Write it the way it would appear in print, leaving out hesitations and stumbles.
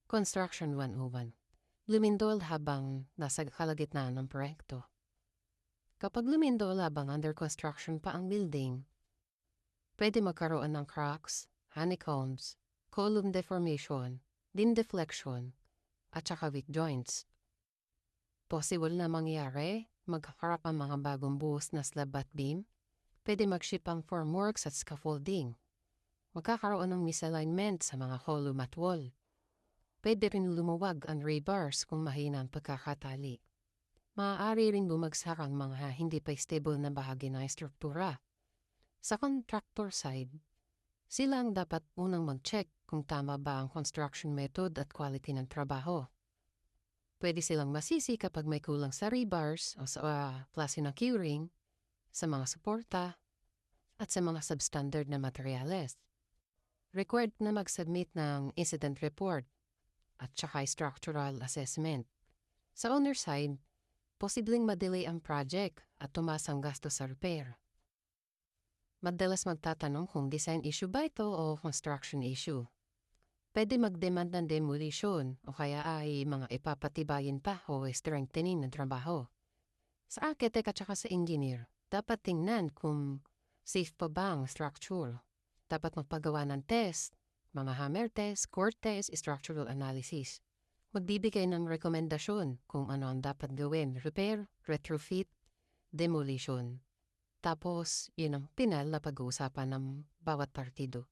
Construction 101. Lumindol habang nasa kalagitnaan ng proyekto. Kapag lumindol habang under construction pa ang building, pwede magkaroon ng cracks, honeycombs, column deformation, beam deflection, at saka weak joints. Possible na mangyari, magkakarap ang mga bagong buhos na slab at beam, pwede mag-ship ang formworks at scaffolding. Magkakaroon ng misalignment sa mga column at wall. Pwede rin lumuwag ang rebars kung mahina ang pagkakatali. Maaari rin bumagsak ang mga hindi pa stable na bahagi ng struktura. Sa contractor side, sila ang dapat unang mag-check kung tama ba ang construction method at quality ng trabaho. Pwede silang masisi kapag may kulang sa rebars o sa klase ng curing, sa mga suporta, at sa mga substandard na materyales. Required na mag-submit ng incident report at saka structural assessment. Sa owner side, posibleng madelay ang project at tumaas ang gasto sa repair. Madalas magtatanong kung design issue ba ito o construction issue. Pwede mag-demand ng demolition o kaya ay mga ipapatibayin pa o strengthening ng trabaho. Sa architect at saka sa engineer, dapat tingnan kung safe pa ba ang structure. Dapat magpagawa ng test, mga hammer test, core test, structural analysis. Magbibigay ng rekomendasyon kung ano ang dapat gawin, repair, retrofit, demolition. Tapos, yun ang pinal na pag-uusapan ng bawat partido.